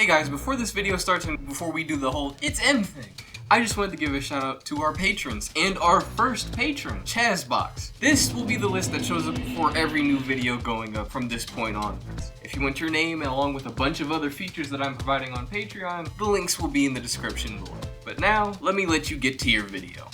guys, before this video starts and before we do the whole It's M thing, I just wanted to give a shout out to our patrons and our first patron, Chazbox. This will be the list that shows up for every new video going up from this point onwards. If you want your name along with a bunch of other features that I'm providing on Patreon, the links will be in the description below. But now, let you get to your video.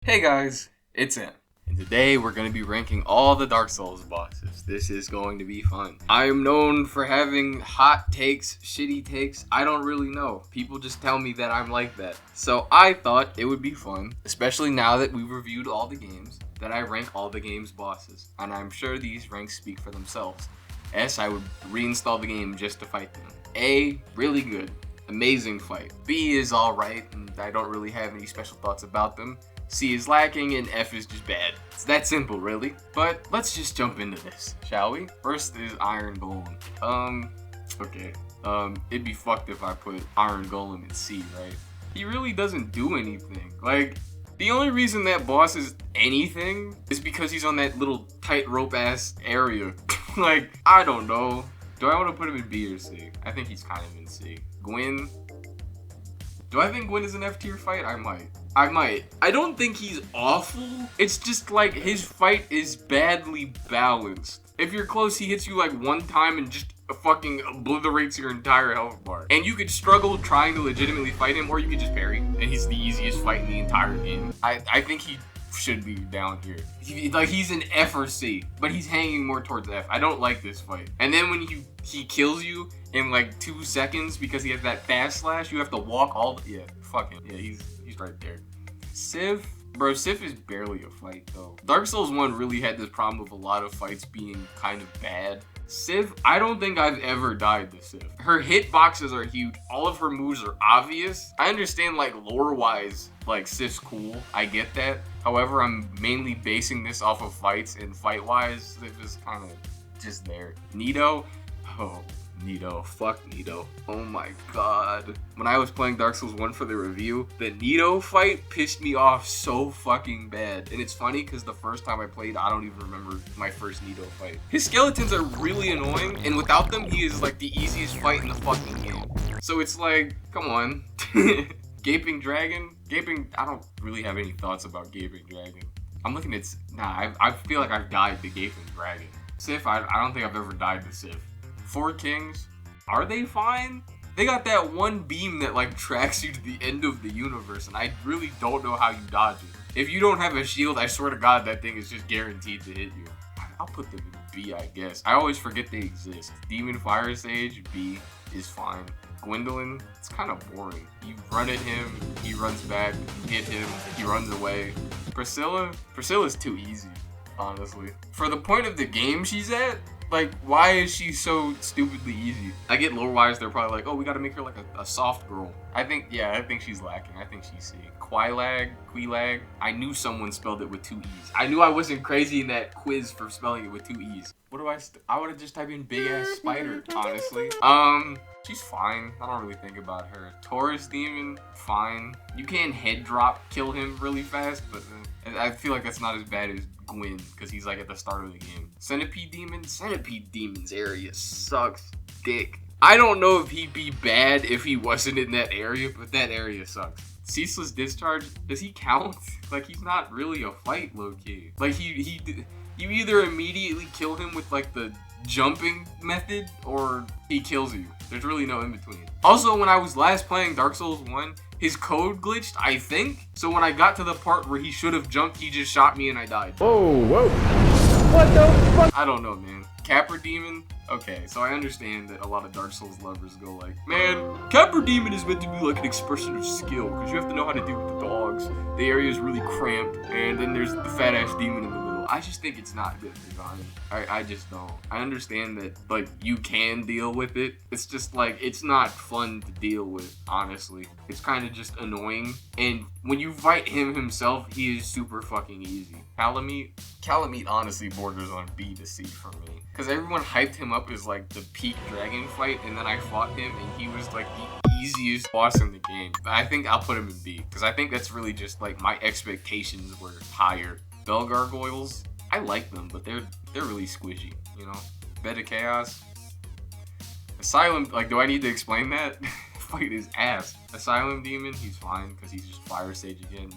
Hey guys, it's M. And today we're going to be ranking all the Dark Souls bosses. This is going to be fun. I am known for having hot takes, shitty takes. I don't really know. People just tell me that I'm like that. So I thought it would be fun, especially now that we've reviewed all the games, that I rank all the game's bosses. And I'm sure these ranks speak for themselves. S, I would reinstall the game just to fight them. A, really good. Amazing fight. B is alright, and I don't really have any special thoughts about them. C is lacking, and F is just bad. It's that simple, really. But let's just jump into this, shall we? First is Iron Golem. Okay. It'd be fucked if I put Iron Golem in C, right? He really doesn't do anything. Like, the only reason that boss is anything is because he's on that little tightrope-ass area. Like, I don't know. Do I want to put him in B or C? I think he's kind of in C. Gwyn. Do I think Gwyn is an F tier fight? I might. I don't think he's awful. It's just like his fight is badly balanced. If you're close, he hits you like one time and just fucking obliterates your entire health bar. And you could struggle trying to legitimately fight him, or you could just parry. And he's the easiest fight in the entire game. I think he should be down here. He's an F or C, but he's hanging more towards F. I don't like this fight. And then when he kills you in like 2 seconds because he has that fast slash, you have to walk all the, yeah, fuck him. Yeah, he's right there. Sif, bro, Sif is barely a fight though. Dark Souls 1 really had this problem of a lot of fights being kind of bad. Sif, I don't think I've ever died to Sif. Her hitboxes are huge. All of her moves are obvious. I understand like lore-wise, like Sif's cool. I get that. However, I'm mainly basing this off of fights, and fight-wise, Sif is kind of just there. Nito, oh, Nito, fuck Nito. Oh my god. When I was playing Dark Souls 1 for the review, the Nito fight pissed me off so fucking bad. And it's funny because the first time I played, I don't even remember my first Nito fight. His skeletons are really annoying, and without them, he is like the easiest fight in the fucking game. So it's like, come on. Gaping Dragon? I don't really have any thoughts about Gaping Dragon. I'm looking at, I feel like I've died to Gaping Dragon. Sif, I don't think I've ever died to Sif. Four Kings, are they fine? They got that one beam that like tracks you to the end of the universe, and I really don't know how you dodge it. If you don't have a shield, I swear to God that thing is just guaranteed to hit you. I'll put them in B, I guess. I always forget they exist. Demon Fire Sage, B is fine. Gwendolyn, it's kind of boring. You run at him, he runs back, you hit him, he runs away. Priscilla's too easy, honestly. For the point of the game she's at, like, why is she so stupidly easy? I get lore-wise, they're probably like, oh, we gotta make her like a soft girl. I think she's lacking. I think she's C. Queelag. I knew someone spelled it with 2 E's. I knew I wasn't crazy in that quiz for spelling it with 2 E's. What do I would have just typed in big-ass spider, honestly. She's fine. I don't really think about her. Taurus Demon, fine. You can head drop kill him really fast, but I feel like that's not as bad as Gwyn, because he's like at the start of the game. Centipede Demon's area sucks dick. I don't know if he'd be bad if he wasn't in that area, but that area sucks. Ceaseless Discharge, does he count? Like, he's not really a fight, low-key. Like, you either immediately kill him with like the jumping method, or he kills you. There's really no in between. Also, when I was last playing Dark Souls 1, his code glitched, I think. So when I got to the part where he should have jumped, he just shot me and I died. Whoa. What the fuck? I don't know, man. Capra Demon? Okay, so I understand that a lot of Dark Souls lovers go like, man, Capra Demon is meant to be like an expression of skill, because you have to know how to deal with the dogs. The area is really cramped, and then there's the fat-ass demon in the middle. I just think it's not good design. I just don't. I understand that, like, you can deal with it. It's just, like, it's not fun to deal with, honestly. It's kind of just annoying. And when you fight him himself, he is super fucking easy. Calamite honestly borders on B to C for me. Because everyone hyped him up as, like, the peak dragon fight, and then I fought him, and he was, like, the easiest boss in the game. But I think I'll put him in B, because I think that's really just, like, my expectations were higher. Bell Gargoyles, I like them, but they're really squishy, you know? Bed of Chaos, Asylum, like, do I need to explain that? Fight his ass. Asylum Demon, he's fine because he's just Fire Sage again.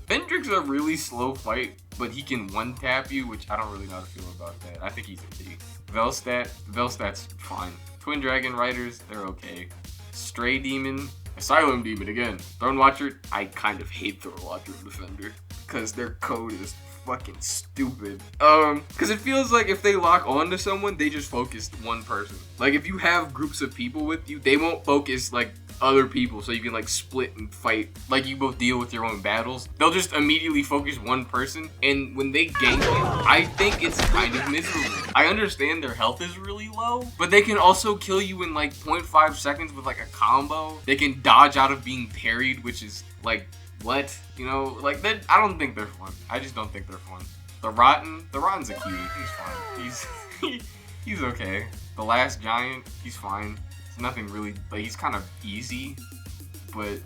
Vendrick's a really slow fight, but he can one-tap you, which I don't really know how to feel about that. I think he's a D. Velstat's fine. Twin Dragon Riders, they're okay. Stray Demon, Asylum Demon again. Throne Watcher, I kind of hate Throne Watcher Defender because their code is fucking stupid. Because it feels like if they lock onto someone, they just focus one person. Like if you have groups of people with you, they won't focus like other people so you can like split and fight. Like you both deal with your own battles. They'll just immediately focus one person, and when they gank you, I think it's kind of miserable. I understand their health is really low, but they can also kill you in like 0.5 seconds with like a combo. They can dodge out of being parried, which is like, what? You know, like that. I don't think they're fun. I just don't think they're fun. The Rotten's a cutie. He's fine. He's okay. The Last Giant, he's fine. It's nothing really, like he's kind of easy, but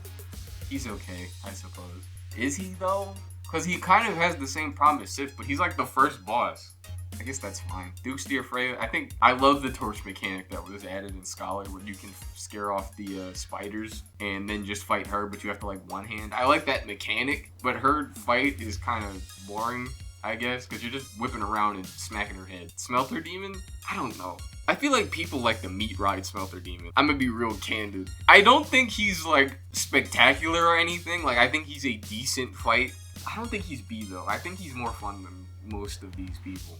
he's okay, I suppose. Is he though? Because he kind of has the same problem as Sif, but he's like the first boss. I guess that's fine. Duke's Dear Freya, I love the torch mechanic that was added in Scholar where you can scare off the spiders and then just fight her, but you have to like one hand. I like that mechanic, but her fight is kind of boring, I guess, because you're just whipping around and smacking her head. Smelter Demon? I don't know. I feel like people like to meat ride Smelter Demon. I'm gonna be real candid. I don't think he's like spectacular or anything. Like I think he's a decent fight. I don't think he's B though. I think he's more fun than most of these people.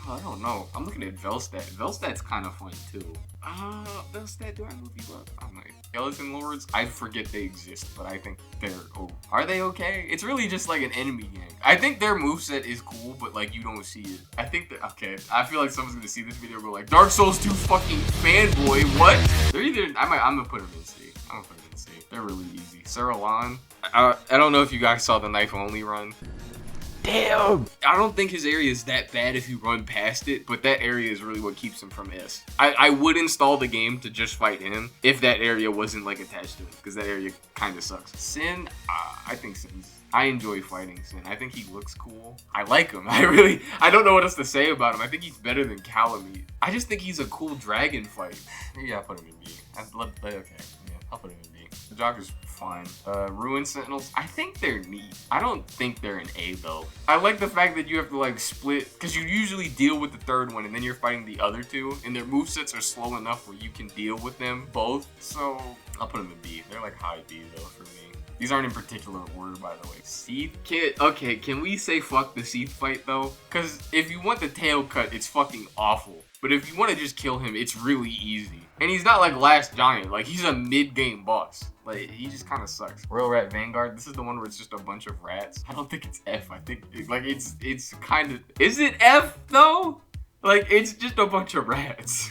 I don't know. I'm looking at Velstat. Velstat's kind of fun too. Velstat, do I move you up? Oh my. Skeleton Lords, I forget they exist, but I think they're, are they okay? It's really just like an enemy gang. I think their moveset is cool, but like you don't see it. I think that, okay, I feel like someone's gonna see this video and go like, Dark Souls 2 fucking fanboy, what? They're either, I'm gonna put them in C. I'm gonna put them in C. They're really easy. Saralan, I don't know if you guys saw the knife only run. Damn! I don't think his area is that bad if you run past it, but that area is really what keeps him from S. I would install the game to just fight him if that area wasn't like attached to it, because that area kind of sucks. Sin, I think I enjoy fighting Sin. I think he looks cool. I like him. I don't know what else to say about him. I think he's better than Calamite. I just think he's a cool dragon fight. Maybe I'll put him in B. Okay, yeah, I'll put him in B. The Jogger's fine. Ruin Sentinels, I think they're neat. I don't think they're an A though. I like the fact that you have to like split, because you usually deal with the third one and then you're fighting the other two, and their movesets are slow enough where you can deal with them both. So I'll put them in B. They're like high B though for me. These aren't in particular order, by the way. Seath Kid, okay, can we say fuck the Seath fight though? Because if you want the tail cut, it's fucking awful. But if you want to just kill him, it's really easy. And he's not like Last Giant, like he's a mid-game boss. Like, he just kind of sucks. Royal Rat Vanguard, this is the one where it's just a bunch of rats. I don't think it's F, I think, like, it's kind of, is it F, though? Like, it's just a bunch of rats.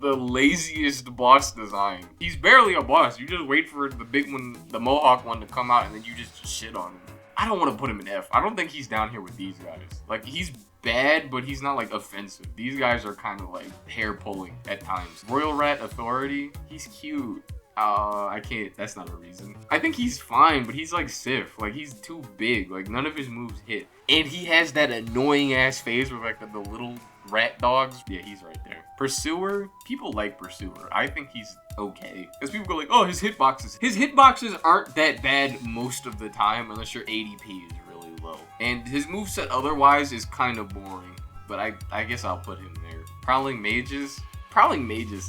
The laziest boss design. He's barely a boss. You just wait for the big one, the Mohawk one to come out, and then you just shit on him. I don't want to put him in F. I don't think he's down here with these guys. Like, he's bad, but he's not, like, offensive. These guys are kind of, like, hair-pulling at times. Royal Rat Authority, he's cute. I can't, that's not a reason. I think he's fine, but he's like Sif. Like, he's too big. Like, none of his moves hit. And he has that annoying ass face with like the little rat dogs. Yeah, he's right there. Pursuer, people like Pursuer. I think he's okay. Because people go like, oh, his hitboxes aren't that bad most of the time, unless your ADP is really low. And his moveset otherwise is kind of boring. But I guess I'll put him there. Prowling Mages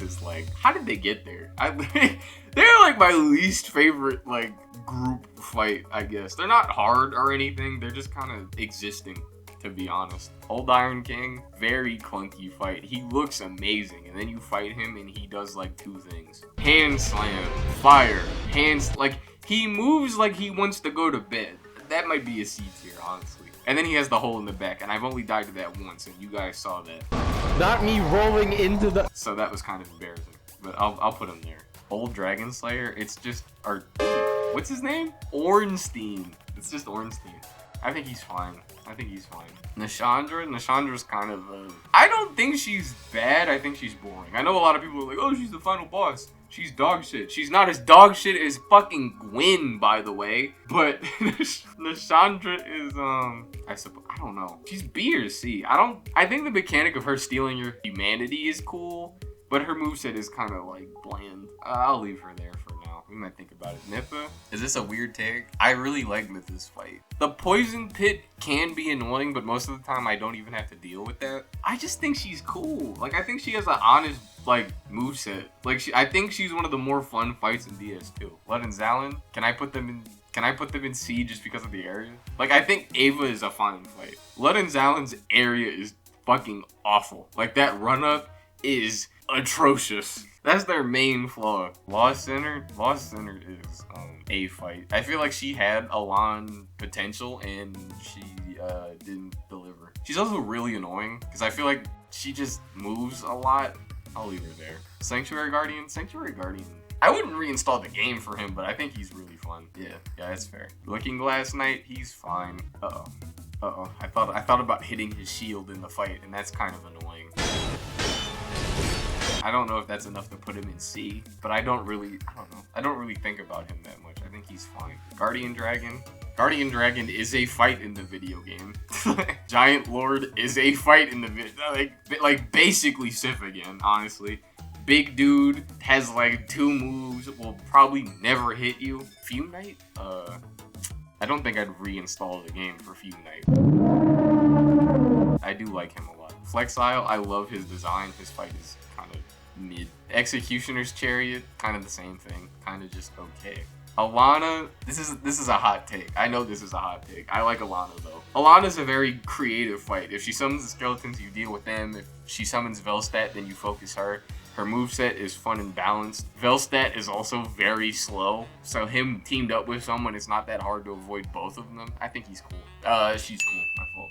is like, how did they get there? They're like my least favorite like group fight, I guess. They're not hard or anything. They're just kind of existing, to be honest. Old Iron King, very clunky fight. He looks amazing, and then you fight him and he does like two things. Hand slam, fire, hands, like he moves like he wants to go to bed. That might be a C tier, honestly. And then he has the hole in the back, and I've only died to that once, and you guys saw that. Not me rolling into the... So that was kind of embarrassing, but I'll put him there. Old Dragon Slayer, it's just, what's his name? Ornstein. It's just Ornstein. I think he's fine. Nashandra's kind of, I don't think she's bad, I think she's boring. I know a lot of people are like, oh, she's the final boss. She's dog shit. She's not as dog shit as fucking Gwen, by the way. But Nashandra is, I don't know. She's B or C. I think the mechanic of her stealing your humanity is cool. but her moveset is kind of like bland. I'll leave her there for now. We might think about it. Mytha, is this a weird take? I really like Mytha's fight. The poison pit can be annoying, but most of the time I don't even have to deal with that. I just think she's cool. Like, I think she has an honest, like, moveset. Like, I think she's one of the more fun fights in DS2. Lud and Zalin, can I put them in C just because of the area? Like, I think Ava is a fine fight. Lud and Zalin's area is fucking awful. Like, that run-up is atrocious. That's their main flaw. Lost Center is a fight. I feel like she had Elan potential and she didn't deliver. She's also really annoying because I feel like she just moves a lot. I'll leave her there. Sanctuary Guardian. I wouldn't reinstall the game for him, but I think he's really fun. Yeah, that's fair. Looking Glass Knight, he's fine. Uh-oh. I thought about hitting his shield in the fight, and that's kind of annoying. I don't know if that's enough to put him in C, but I don't really think about him that much. I think he's fine. Guardian Dragon is a fight in the video game. Giant Lord is a fight in the video, like basically Sif again, honestly. Big dude has like 2 moves, will probably never hit you. Fume Knight? I don't think I'd reinstall the game for Fume Knight. I do like him a lot. Flexile, I love his design. His fight is kind of mid. Executioner's Chariot, kind of the same thing. Kind of just okay. Alana, this is a hot take. I know this is a hot take. I like Alana though. Alana's a very creative fight. If she summons the skeletons, you deal with them. If she summons Velstadt, then you focus her. Her moveset is fun and balanced. Velstadt is also very slow, so him teamed up with someone, it's not that hard to avoid both of them. I think he's cool. She's cool, my fault.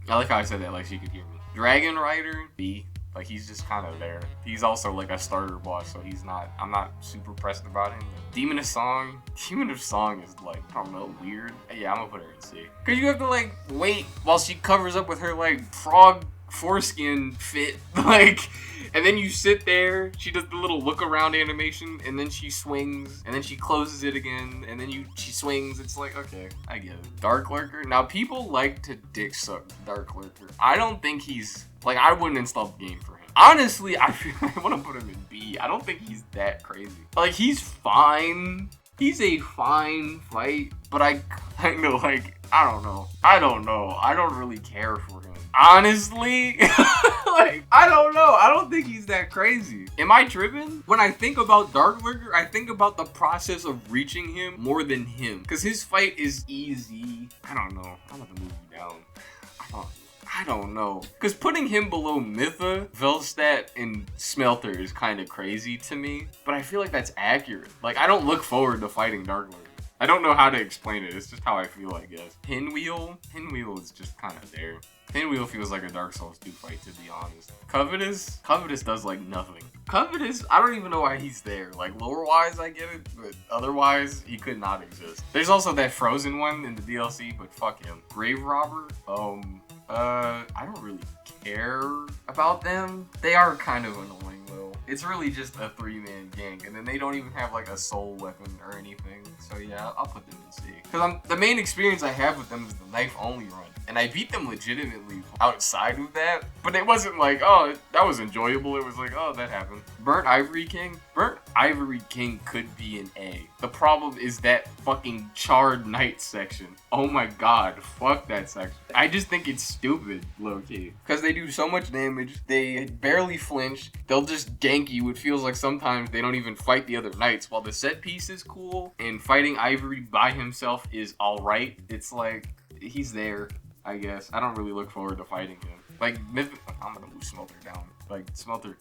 I like how I said that like she could hear me. Dragon Rider, B. Like, he's just kind of there. He's also like a starter boss, so I'm not super pressed about him. Demon of Song is like, I don't know, weird. Yeah, I'm gonna put her in C. Cause you have to like wait while she covers up with her like frog foreskin fit, like, and then you sit there, she does the little look around animation, and then she swings, and then she closes it again, and then she swings. It's like, okay, I get it. Dark Lurker. Now, people like to dick suck Dark Lurker. I don't think he's, like, I wouldn't install the game for him. Honestly, I want to put him in B. I don't think he's that crazy. Like, he's fine. He's a fine fight, but I kind of like, I don't know. I don't really care for him. Honestly, like, I don't know. I don't think he's that crazy. Am I tripping? When I think about Dark Lurker, I think about the process of reaching him more than him. Because his fight is easy. I don't know. I'm gonna move you down. I don't know. Because putting him below Mytha, Velstadt, and Smelter is kind of crazy to me. But I feel like that's accurate. Like, I don't look forward to fighting Dark Lurker. I don't know how to explain it. It's just how I feel, I guess. Pinwheel is just kind of there. Pinwheel feels like a Dark Souls 2 fight, to be honest. Covetous does like nothing. Covetous, I don't even know why he's there. Like, lore-wise, I get it, but otherwise, he could not exist. There's also that Frozen one in the DLC, but fuck him. Grave Robber, I don't really care about them. They are kind of annoying though. It's really just a 3-man gang, and then they don't even have like a soul weapon or anything. So yeah, I'll put them in C. Because the main experience I have with them is the knife only run. And I beat them legitimately outside of that. But it wasn't like, oh, that was enjoyable. It was like, oh, that happened. Burnt Ivory King could be an A. The problem is that fucking Charred Knight section. Oh my god, fuck that section. I just think it's stupid, low-key. Because they do so much damage, they barely flinch, they'll just gank you. It feels like sometimes they don't even fight the other knights. While the set piece is cool, and fighting Ivory by himself is alright, it's like, he's there, I guess. I don't really look forward to fighting him. Like, I'm gonna move Smelter down. Like, Smelter's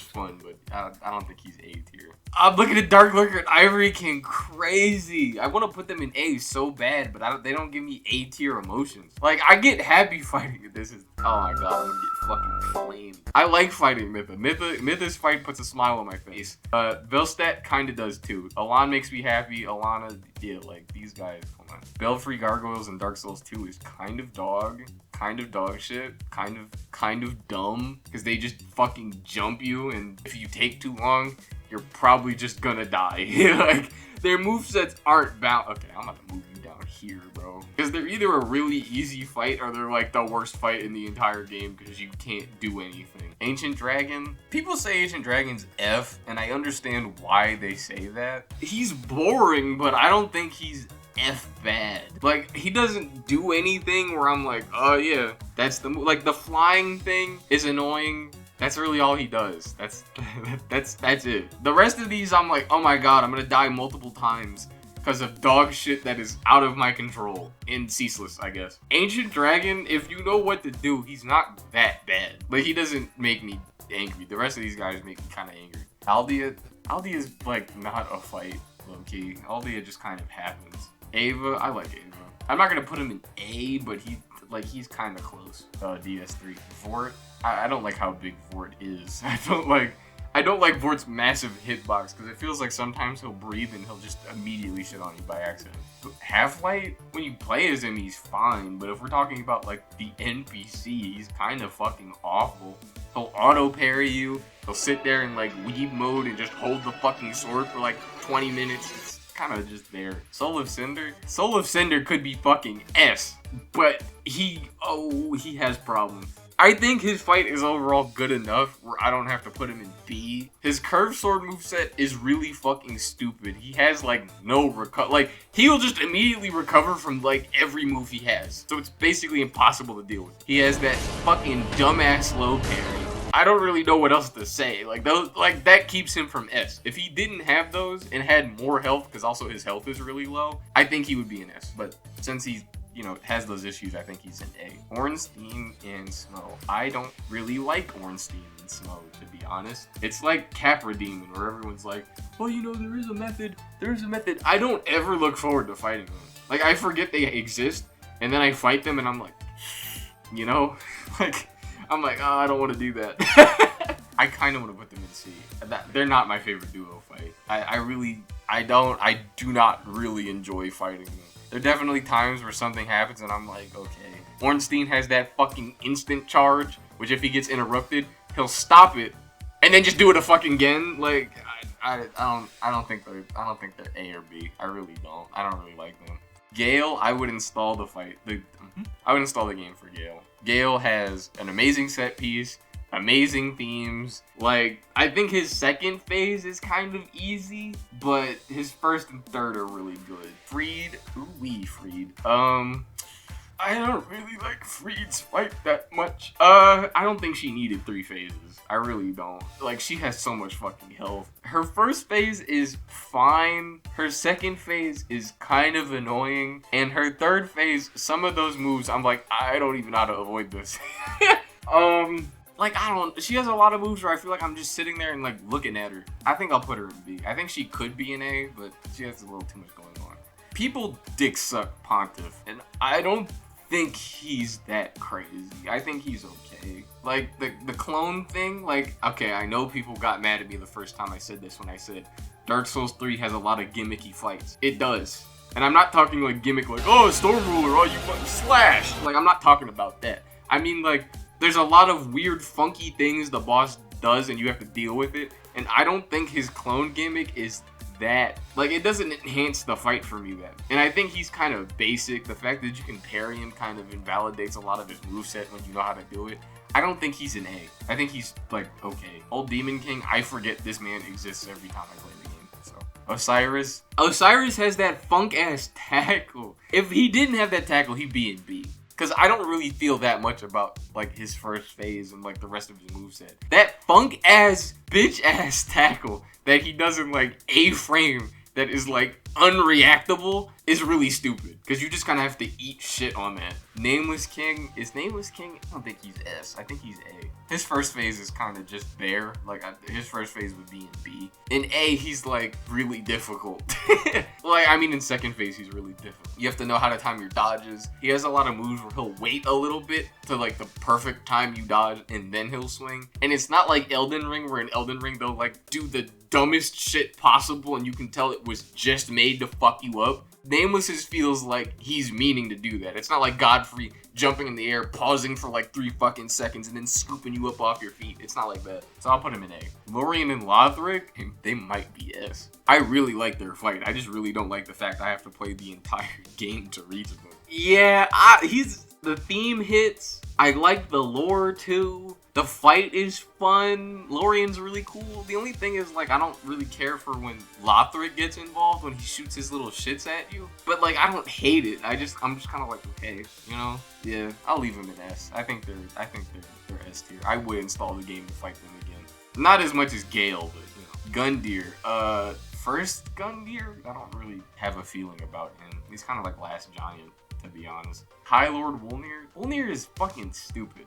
fun, but I don't think he's A tier. I'm looking at Dark Lurker and Ivory King crazy. I want to put them in A so bad, but they don't give me A tier emotions. Like, I get happy fighting. Oh my god, I'm gonna get fucking flamed. I like fighting Mytha. Mytha's fight puts a smile on my face. Velstadt kind of does too. Elan makes me happy. Alana, yeah, like, these guys, come on. Belfry Gargoyles in Dark Souls 2 is kind of dog shit, kind of dumb, because they just fucking jump you, and if you take too long, you're probably just gonna die. Like, their movesets aren't bound. Okay, I'm gonna move you down here, bro. Because they're either a really easy fight or they're like the worst fight in the entire game because you can't do anything. Ancient Dragon. People say Ancient Dragon's F, and I understand why they say that. He's boring, but I don't think he's F bad. Like, he doesn't do anything where I'm like, oh yeah, that's the like the flying thing is annoying. That's really all he does. That's it. The rest of these, I'm like, oh my god, I'm gonna die multiple times because of dog shit that is out of my control. And ceaseless, I guess. Ancient Dragon, if you know what to do, he's not that bad. Like, he doesn't make me angry. The rest of these guys make me kind of angry. Aldea is like not a fight, low-key. Aldea just kind of happens. Ava, I like Ava. I'm not gonna put him in A, but he's kind of close. DS3. Vort, I don't like how big Vort is. I don't like Vort's massive hitbox because it feels like sometimes he'll breathe and he'll just immediately shit on you by accident. But Half-Light, when you play as him, he's fine. But if we're talking about like the NPC, he's kind of fucking awful. He'll auto parry you. He'll sit there in like weeb mode and just hold the fucking sword for like 20 minutes. It's kind of just there. Soul of Cinder. Soul of Cinder could be fucking S, but he has problems. I think his fight is overall good enough where I don't have to put him in B. His curved sword moveset is really fucking stupid. He has like no recover. Like, he'll just immediately recover from like every move he has. So it's basically impossible to deal with. He has that fucking dumbass low parry. I don't really know what else to say. Like, those, like, that keeps him from S. If he didn't have those and had more health, because also his health is really low, I think he would be an S. But since he's, you know, has those issues, I think he's an A. Ornstein and Snow. I don't really like Ornstein and Snow, to be honest. It's like Capra Demon, where everyone's like, well, you know, there is a method. I don't ever look forward to fighting them. Like, I forget they exist, and then I fight them, and I'm like, you know, like, I'm like, oh, I don't want to do that. I kind of want to put them in C. They're not my favorite duo fight. I do not really enjoy fighting them. There are definitely times where something happens and I'm like, okay. Ornstein has that fucking instant charge, which if he gets interrupted, he'll stop it and then just do it again. Like, I don't think they're A or B. I really don't. I don't really like them. Gale, I would install the I would install the game for Gale. Gale has an amazing set piece, amazing themes. Like, I think his second phase is kind of easy, but his first and third are really good. Freed, Freed. I don't really like Freed's fight that much. I don't think she needed 3 phases. I really don't. Like, she has so much fucking health. Her first phase is fine. Her second phase is kind of annoying. And her third phase, some of those moves, I'm like, I don't even know how to avoid this. Like, she has a lot of moves where I feel like I'm just sitting there and like looking at her. I think I'll put her in B. I think she could be an A, but she has a little too much going on. People dick suck Pontiff, and I don't think he's that crazy. I think he's okay. Like, the clone thing, like, okay, I know people got mad at me the first time I said this when I said Dark Souls 3 has a lot of gimmicky fights. It does. And I'm not talking like gimmick like, oh, Storm Ruler, oh, you fucking slash. Like, I'm not talking about that. I mean, like, there's a lot of weird, funky things the boss does and you have to deal with it. And I don't think his clone gimmick is that. Like, it doesn't enhance the fight for me then. And I think he's kind of basic. The fact that you can parry him kind of invalidates a lot of his moveset when you know how to do it. I don't think he's an A. I think he's, like, okay. Old Demon King, I forget this man exists every time I play the game. So, Osiris has that funk-ass tackle. If he didn't have that tackle, he'd be in B. Because I don't really feel that much about, like, his first phase and, like, the rest of his moveset. That funk-ass, bitch-ass tackle that he does in, like, A frame that is, like, unreactable is really stupid. Because you just kind of have to eat shit on that. Nameless King? Is Nameless King? I don't think he's S. I think he's A. His first phase is kind of just there. Like, his first phase would be in B. In A, he's, like, really difficult. Like, I mean, in second phase, he's really difficult. You have to know how to time your dodges. He has a lot of moves where he'll wait a little bit to, like, the perfect time you dodge, and then he'll swing. And it's not like Elden Ring, where in Elden Ring, they'll, like, do the dumbest shit possible, and you can tell it was just made to fuck you up. Nameless's feels like he's meaning to do that. It's not like Godfrey jumping in the air, pausing for like 3 fucking seconds, and then scooping you up off your feet. It's not like that. So I'll put him in A. Lorien and Lothric, they might be S. I really like their fight. I just really don't like the fact I have to play the entire game to reach them. Yeah, the theme hits. I like the lore too. The fight is fun. Lorien's really cool. The only thing is, like, I don't really care for when Lothric gets involved, when he shoots his little shits at you. But, like, I don't hate it. I'm just kind of like, okay, you know? Yeah, I'll leave them in S. I think they're S tier. I would install the game to fight them again. Not as much as Gale, but, you know. Gundyr. First Gundyr, I don't really have a feeling about him. He's kind of like Last Giant, to be honest. High Lord Wolnir? Wolnir is fucking stupid.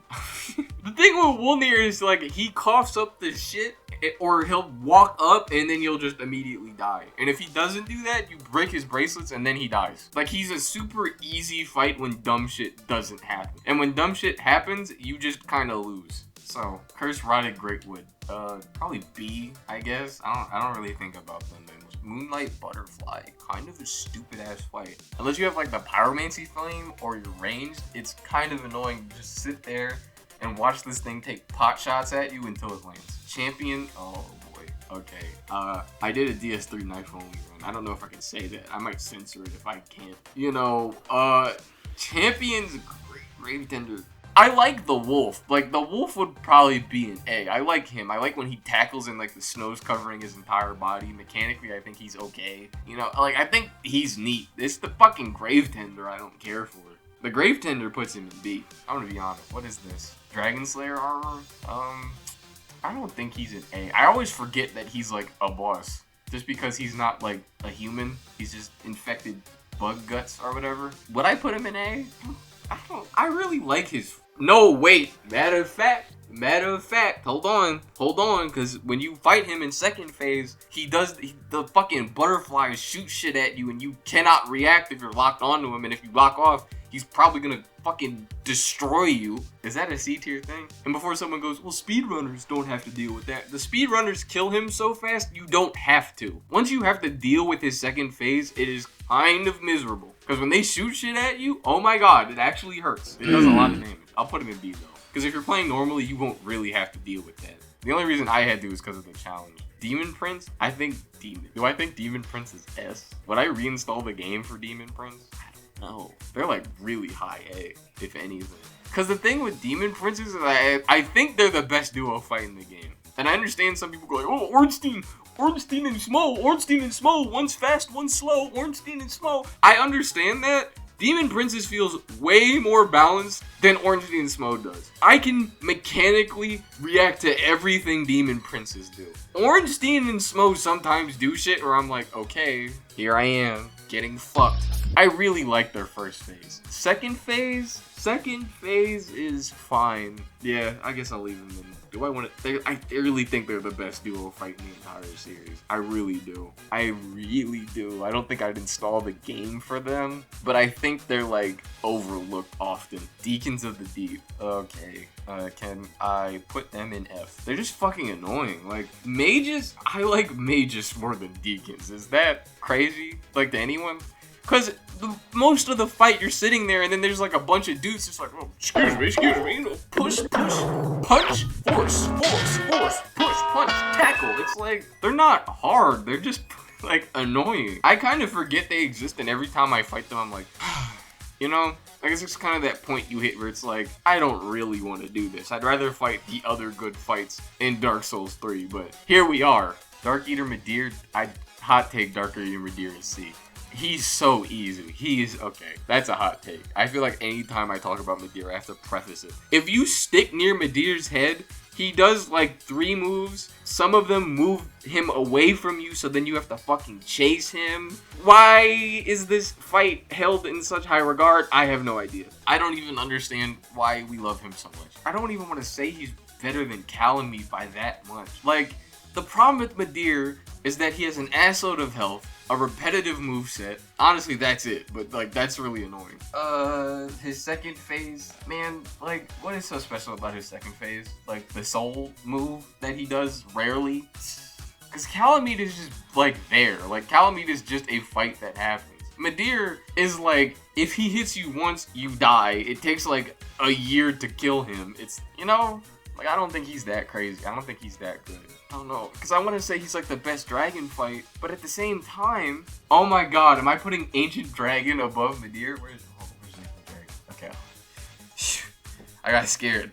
The thing with Wolnir is, like, he coughs up the shit, or he'll walk up and then you'll just immediately die. And if he doesn't do that, you break his bracelets and then he dies. Like, he's a super easy fight when dumb shit doesn't happen. And when dumb shit happens, you just kind of lose. So, Curse Rotted Greatwood. Probably B, I guess. I don't really think about them that much. Moonlight Butterfly. Kind of a stupid ass fight. Unless you have like the Pyromancy Flame or you're ranged, it's kind of annoying to just sit there and watch this thing take pot shots at you until it lands. Champion, oh boy. Okay. I did a DS3 knife only run. I don't know if I can say that. I might censor it if I can't. You know, Champion's Grave Tender. I like the wolf. Like, the wolf would probably be an A. I like him. I like when he tackles and, like, the snow's covering his entire body. Mechanically, I think he's okay. You know, like, I think he's neat. It's the fucking Grave Tender I don't care for. The Grave Tender puts him in B. I'm gonna be honest. What is this? Dragon Slayer armor? I don't think he's an A. I always forget that he's, like, a boss. Just because he's not, like, a human. He's just infected bug guts or whatever. Would I put him in A? I really like his... No, wait. Matter of fact, hold on, because when you fight him in second phase, the fucking butterflies shoot shit at you and you cannot react if you're locked onto him, and if you lock off, he's probably gonna fucking destroy you. Is that a C tier thing? And before someone goes, well, speedrunners don't have to deal with that. The speedrunners kill him so fast, you don't have to. Once you have to deal with his second phase, it is kind of miserable. Because when they shoot shit at you, oh my god, it actually hurts. It does a lot of damage. I'll put him in B though. Because if you're playing normally, you won't really have to deal with that. The only reason I had to is because of the challenge. Demon Prince? Do I think Demon Prince is S? Would I reinstall the game for Demon Prince? I don't know. They're like really high A, if anything. Because the thing with Demon Princes is I think they're the best duo fight in the game. And I understand some people go like, oh, Ornstein and Smo, one's fast, one's slow, Ornstein and Smo. I understand that. Demon Princess feels way more balanced than Ornstein and Smo does. I can mechanically react to everything Demon Princes do. Ornstein and Smo sometimes do shit where I'm like, okay, here I am, getting fucked. I really like their first phase. Second phase is fine. Yeah, I guess I'll leave them in. Do I want to? I really think they're the best duo fight in the entire series. I really do. I don't think I'd install the game for them, but I think they're like overlooked often. Deacons of the Deep. Okay. Can I put them in F? They're just fucking annoying. Like, mages, I like mages more than deacons. Is that crazy? Like, to anyone? Because most of the fight, you're sitting there, and then there's like a bunch of dudes just like, oh, excuse me, you know, push, punch, force, push, punch, tackle. It's like, they're not hard. They're just, like, annoying. I kind of forget they exist, and every time I fight them, I'm like, you know? I guess it's kind of that point you hit where it's like, I don't really want to do this. I'd rather fight the other good fights in Dark Souls 3, but here we are. Dark Eater Midir, I'd hot take Dark Eater Midir is C. He's so easy. Okay, that's a hot take. I feel like anytime I talk about Midir, I have to preface it. If you stick near Midir's head, he does like 3 moves. Some of them move him away from you, so then you have to fucking chase him. Why is this fight held in such high regard? I have no idea. I don't even understand why we love him so much. I don't even want to say he's better than Calamite by that much. Like, the problem with Midir is that he has an assload of health, a repetitive moveset. Honestly, that's it, but like, that's really annoying. His second phase, man, like, what is so special about his second phase? Like, the soul move that he does rarely? Because Calamite is just, like, there. Like, Calamite is just a fight that happens. Midir is like, if he hits you once, you die. It takes like a year to kill him. It's, you know, like, I don't think he's that crazy. I don't think he's that good. I don't know, because I want to say he's like the best dragon fight, but at the same time, oh my god, am I putting Ancient Dragon above Midir? Where's Ancient Dragon? Okay. I got scared.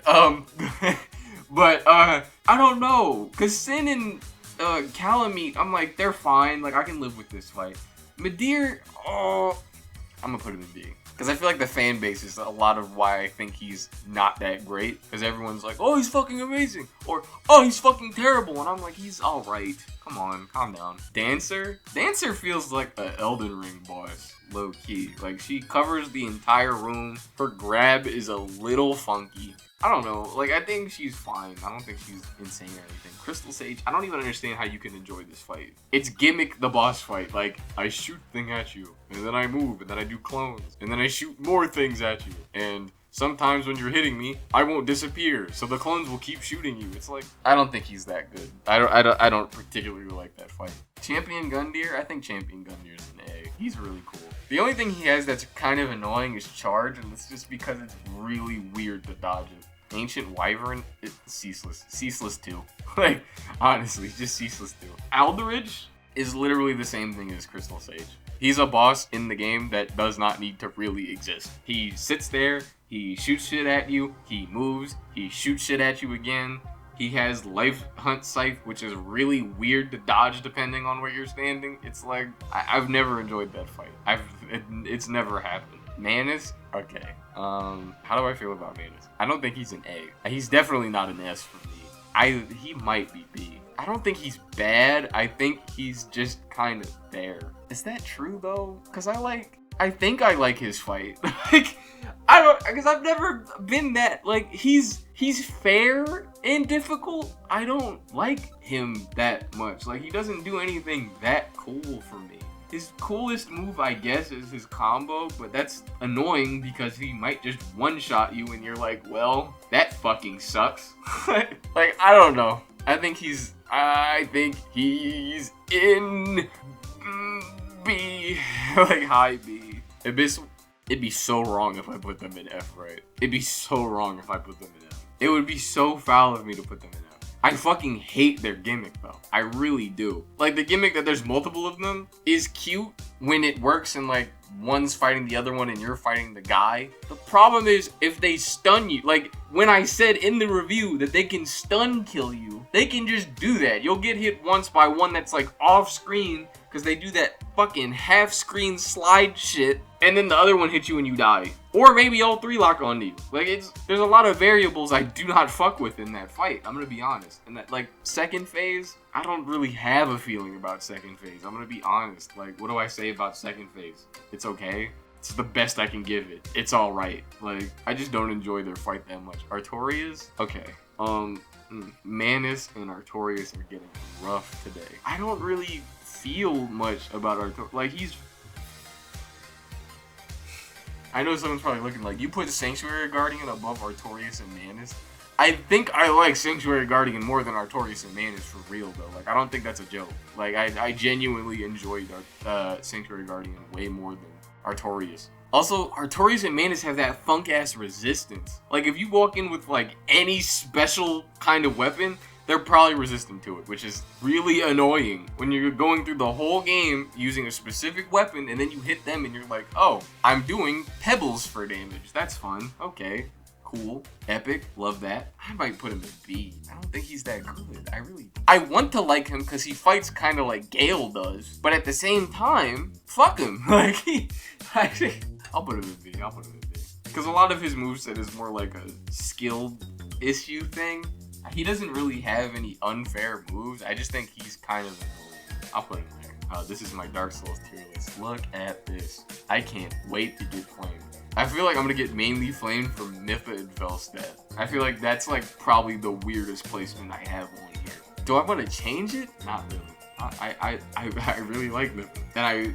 But I don't know, because Sin and Calamite, I'm like, they're fine. Like, I can live with this fight. Midir, oh, I'm gonna put him in B. Because I feel like the fan base is a lot of why I think he's not that great. Because everyone's like, oh, he's fucking amazing. Or, oh, he's fucking terrible. And I'm like, he's alright. Come on, calm down. Dancer? Dancer feels like an Elden Ring boss. Low key. Like, she covers the entire room. Her grab is a little funky. I don't know. Like, I think she's fine. I don't think she's insane or anything. Crystal Sage, I don't even understand how you can enjoy this fight. It's gimmick the boss fight. Like, I shoot thing at you, and then I move, and then I do clones, and then I shoot more things at you. And sometimes when you're hitting me, I won't disappear, so the clones will keep shooting you. It's like, I don't think he's that good. I don't particularly like that fight. Champion Gundyr, I think Champion Gundyr's an A. He's really cool. The only thing he has that's kind of annoying is charge, and it's just because it's really weird to dodge it. Ancient Wyvern, it's ceaseless. Ceaseless too. Like, honestly, just ceaseless too. Aldridge is literally the same thing as Crystal Sage. He's a boss in the game that does not need to really exist. He sits there, he shoots shit at you, he moves, he shoots shit at you again. He has Life Hunt Scythe, which is really weird to dodge depending on where you're standing. It's like, I've never enjoyed that fight. It's never happened. Manus? Okay. How do I feel about Manus? I don't think he's an A. He's definitely not an S for me. He might be B. I don't think he's bad. I think he's just kind of there. Is that true though? Because I think I like his fight. Like, I don't, because I've never been that, like, he's fair and difficult. I don't like him that much. Like, he doesn't do anything that cool for me. His coolest move, I guess, is his combo, but that's annoying because he might just one-shot you and you're like, well, that fucking sucks. Like, I don't know. I think he's in B, like high B. It'd be so wrong if I put them in F, right? It'd be so wrong if I put them in F. It would be so foul of me to put them in F. I fucking hate their gimmick though. I really do. Like, the gimmick that there's multiple of them is cute when it works and like one's fighting the other one and you're fighting the guy. The problem is if they stun you, like when I said in the review that they can stun kill you, they can just do that. You'll get hit once by one that's like off screen because they do that fucking half screen slide shit, and then the other one hits you and you die. Or maybe all three lock onto you. Like, there's a lot of variables I do not fuck with in that fight. I'm gonna be honest. And that, like, second phase, I don't really have a feeling about second phase. I'm gonna be honest. Like, what do I say about second phase? It's okay. It's the best I can give it. It's alright. Like, I just don't enjoy their fight that much. Artorias? Okay. Manus and Artorias are getting rough today. I don't really feel much about Artorias. Like, I know someone's probably looking like, you put Sanctuary Guardian above Artorias and Manus? I think I like Sanctuary Guardian more than Artorias and Manus for real though. Like, I don't think that's a joke. Like, I genuinely enjoyed Sanctuary Guardian way more than Artorias. Also, Artorias and Manus have that funk-ass resistance. Like, if you walk in with, like, any special kind of weapon, they're probably resistant to it, which is really annoying when you're going through the whole game using a specific weapon and then you hit them and you're like, oh, I'm doing pebbles for damage. That's fun. Okay. Cool. Epic. Love that. I might put him in B. I don't think he's that good. I want to like him because he fights kind of like Gale does, but at the same time, fuck him. Like, I'll put him in B. Because a lot of his moveset is more like a skilled issue thing. He doesn't really have any unfair moves. I just think he's kind of annoying. I'll put him there. This is my Dark Souls tier list. Look at this. I can't wait to get flamed. I feel like I'm gonna get mainly flamed from Niffa and Felstad. I feel like that's like probably the weirdest placement I have on here. Do I want to change it? Not really. I really like Niffa. And I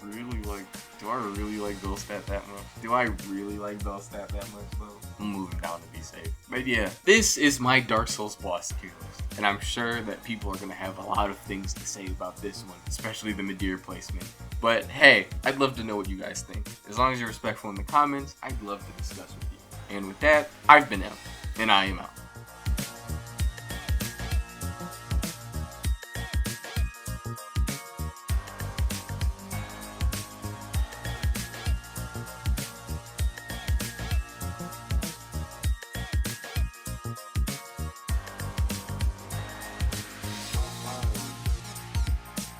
really like Billstat that much? Do I really like Billstat that much though? I'm moving down to be safe. But yeah, this is my Dark Souls boss tier list. And I'm sure that people are gonna have a lot of things to say about this one, especially the Madeira placement. But hey, I'd love to know what you guys think. As long as you're respectful in the comments, I'd love to discuss with you. And with that, I've been M, and I am out.